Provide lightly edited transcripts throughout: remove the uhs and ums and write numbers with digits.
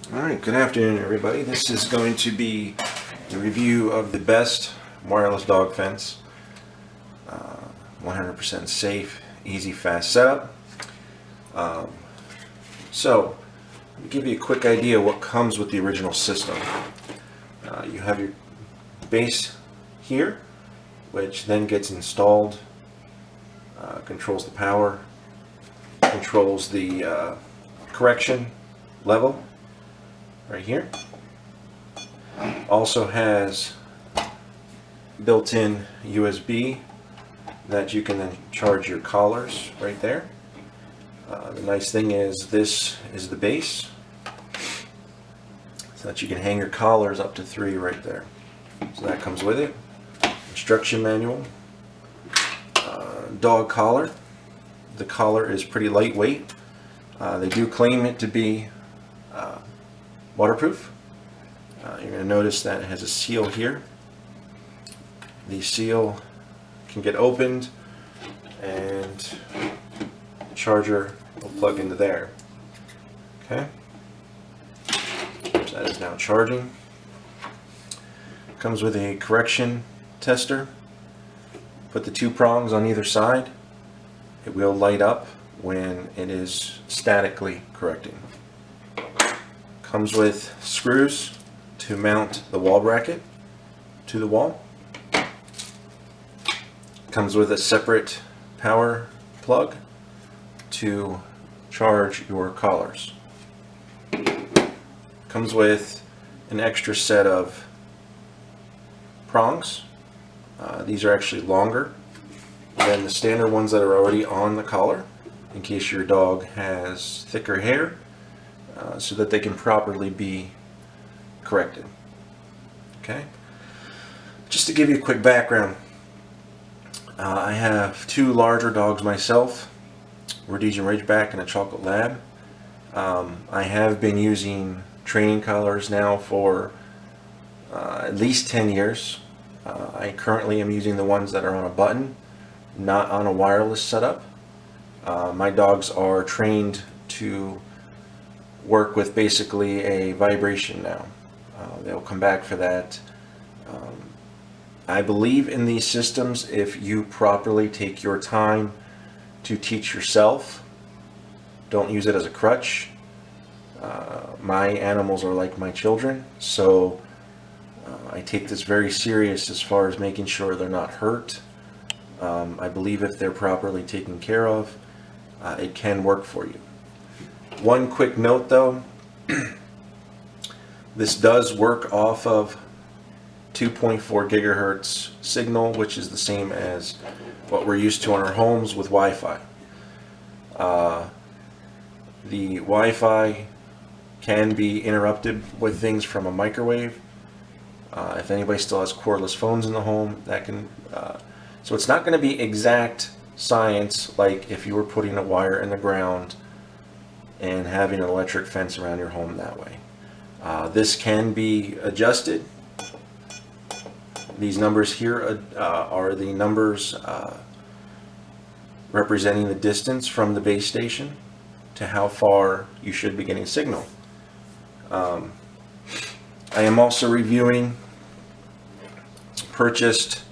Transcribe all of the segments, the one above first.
Alright, good afternoon everybody. This is going to be a review of the best wireless dog fence. 100% safe, easy, fast setup. So, to give you a quick idea of what comes with the original system. You have your base here, which then gets installed, controls the power, controls the correction level right here. Also has built-in USB that you can then charge your collars right there. The nice thing is this is the base, so that you can hang your collars up to 3 right there. So that comes with it. Instruction manual, dog collar. The collar is pretty lightweight. They do claim it to be waterproof. You're going to notice that it has a seal here. The seal can get opened and the charger will plug into there. Okay, so that is now charging. Comes with a correction tester. Put the 2 prongs on either side. It will light up when it is statically correcting. Comes with screws to mount the wall bracket to the wall. Comes with a separate power plug to charge your collars. Comes with an extra set of prongs. These are actually longer than the standard ones that are already on the collar, in case your dog has thicker hair, so that they can properly be corrected. Okay, just to give you a quick background, I have 2 larger dogs myself, Rhodesian Ridgeback and a Chocolate Lab. I have been using training collars now for at least 10 years. I currently am using the ones that are on a button, not on a wireless setup. My dogs are trained to work with basically a vibration now. They'll come back for that. I believe in these systems if you properly take your time to teach yourself. Don't use it as a crutch. My animals are like my children, so I take this very serious as far as making sure they're not hurt. I believe if they're properly taken care of, it can work for you. One quick note though, this does work off of 2.4 gigahertz signal, which is the same as what we're used to in our homes with Wi-Fi. The Wi-Fi can be interrupted with things from a microwave. If anybody still has cordless phones in the home, that can so it's not going to be exact science like if you were putting a wire in the ground and having an electric fence around your home that way. This can be adjusted. These numbers here are the numbers representing the distance from the base station to how far you should be getting signal. I am also reviewing purchased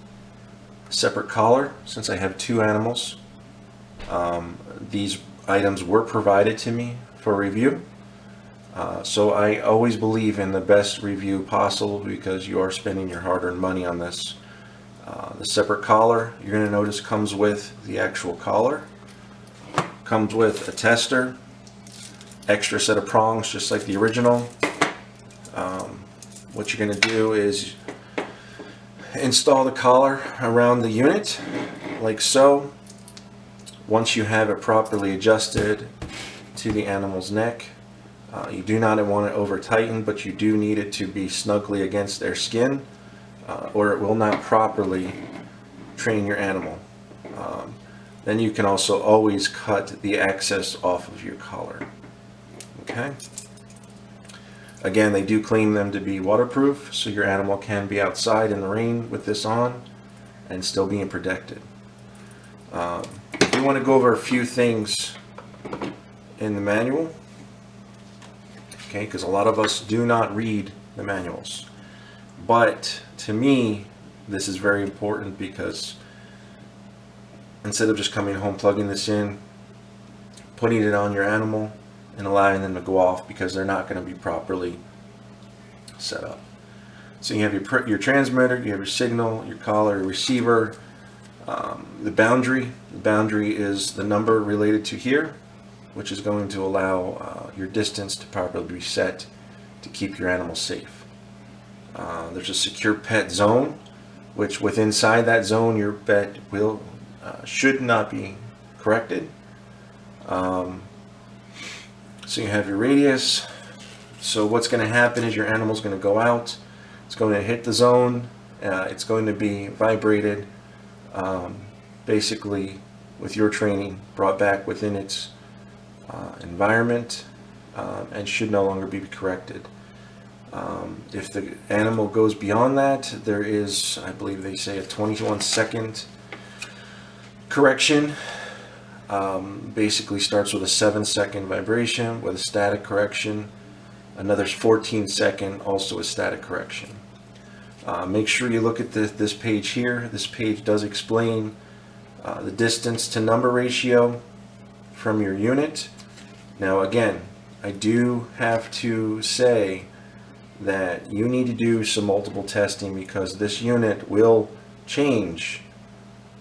separate collar since I have 2 animals. These items were provided to me for review. So I always believe in the best review possible because you are spending your hard-earned money on this. The separate collar, you're going to notice, comes with the actual collar. Comes with a tester, extra set of prongs just like the original. What you're going to do is install the collar around the unit like so. Once you have it properly adjusted to the animal's neck, you do not want it over tightened, but you do need it to be snugly against their skin, or it will not properly train your animal. Then you can also always cut the excess off of your collar. Okay. Again, they do claim them to be waterproof, so your animal can be outside in the rain with this on and still being protected. I do want to go over a few things in the manual. okay? Because a lot of us do not read the manuals. But to me, this is very important because instead of just coming home, plugging this in, putting it on your animal, and allowing them to go off because they're not going to be properly set up. So you have your transmitter, you have your signal, your collar, your receiver, the boundary. The boundary is the number related to here, which is going to allow your distance to properly be set to keep your animal safe. There's a secure pet zone, which with inside that zone your pet will should not be corrected. So you have your radius. So what's going to happen is your animal's going to go out, it's going to hit the zone, it's going to be vibrated, basically with your training brought back within its environment, and should no longer be corrected. If the animal goes beyond that, there is, I believe they say, a 21-second correction. Basically starts with a 7-second vibration with a static correction, another 14-second, also a static correction. Make sure you look at this page here. This page does explain the distance to number ratio from your unit. Now again, I do have to say that you need to do some multiple testing because this unit will change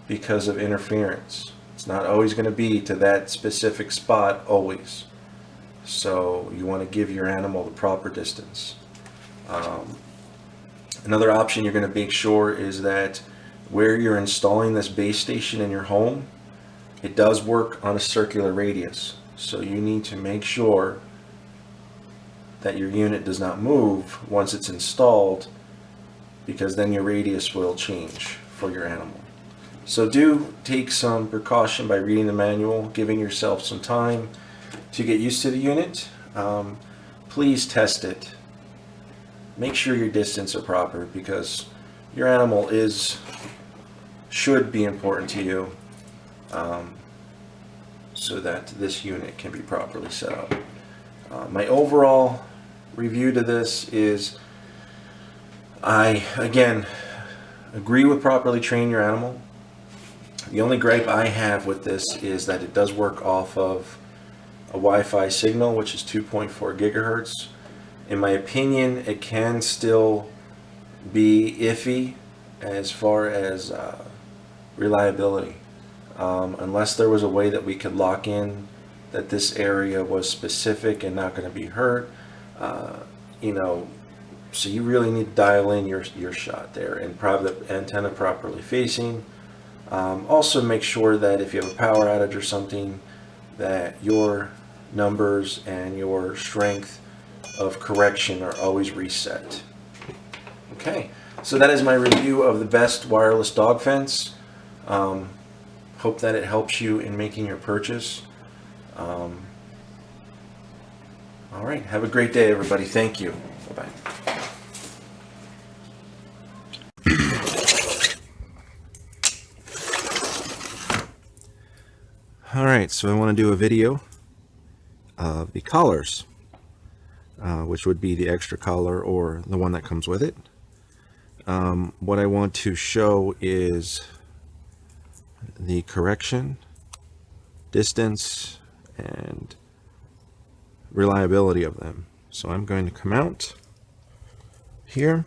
because of interference. It's not always going to be to that specific spot always. So you want to give your animal the proper distance. Another option you're going to make sure is that where you're installing this base station in your home, it does work on a circular radius. So you need to make sure that your unit does not move once it's installed, because then your radius will change for your animal. So do take some precaution by reading the manual, giving yourself some time to get used to the unit. Please test it. Make sure your distance are proper because your animal should be important to you, so that this unit can be properly set up. My overall review to this is, I again agree with properly train your animal. The only gripe I have with this is that it does work off of a Wi-Fi signal, which is 2.4 gigahertz. In my opinion, it can still be iffy as far as reliability, unless there was a way that we could lock in that this area was specific and not going to be hurt. So you really need to dial in your shot there and probably the antenna properly facing. Also make sure that if you have a power outage or something, that your numbers and your strength of correction are always reset. Okay, so that is my review of the best wireless dog fence. Hope that it helps you in making your purchase. All right, have a great day, everybody. Thank you. Bye-bye. All right, so I want to do a video of the collars, which would be the extra collar or the one that comes with it. What I want to show is the correction, distance, and reliability of them. So I'm going to come out here.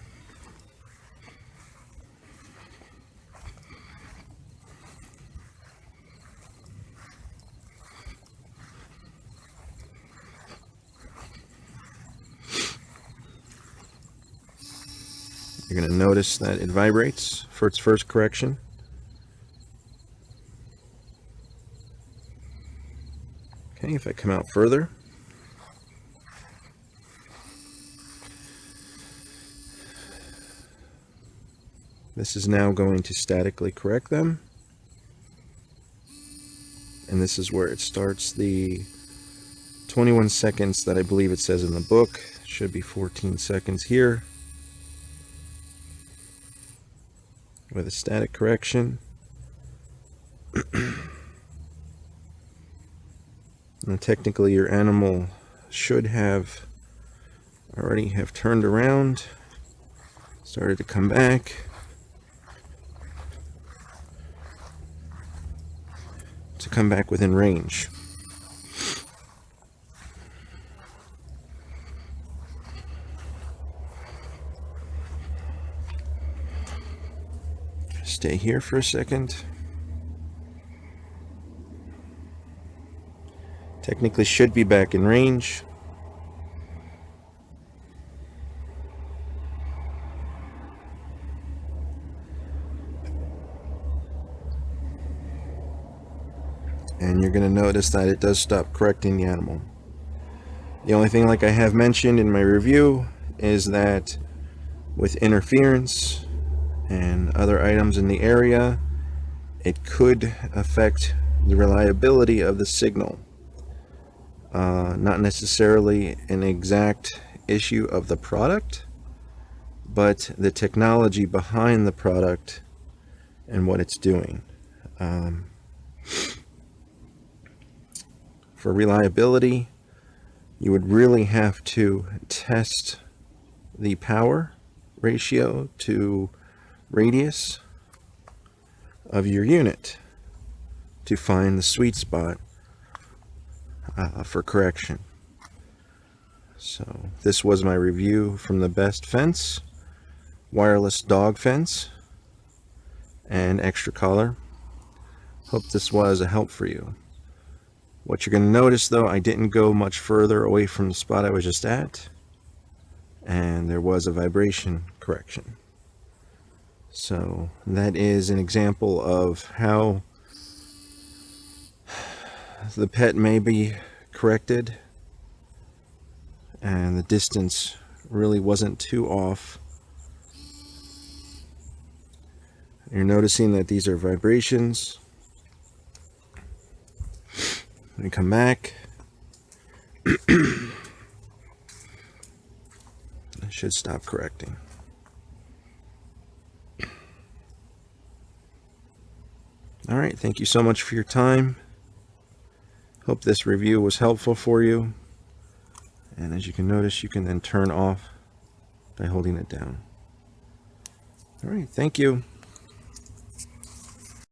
You're going to notice that it vibrates for its first correction. Okay, if I come out further, this is now going to statically correct them. And this is where it starts the 21 seconds that I believe it says in the book. Should be 14 seconds here with a static correction. And technically your animal should have already have turned around, started to come back. To come back within range. Stay here for a second. Technically should be back in range. And you're going to notice that it does stop correcting the animal. The only thing, like I have mentioned in my review, is that with interference and other items in the area, it could affect the reliability of the signal. Not necessarily an exact issue of the product, but the technology behind the product and what it's doing. For reliability, you would really have to test the power ratio to radius of your unit to find the sweet spot for correction. So this was my review from the Best Fence wireless dog fence and extra collar. Hope this was a help for you. What you're going to notice, though, I didn't go much further away from the spot I was just at, and there was a vibration correction. So that is an example of how the pet may be corrected, and the distance really wasn't too off. You're noticing that these are vibrations. When you come back, it should stop correcting. All right, thank you so much for your time. Hope this review was helpful for you. And as you can notice, you can then turn off by holding it down. All right, thank you.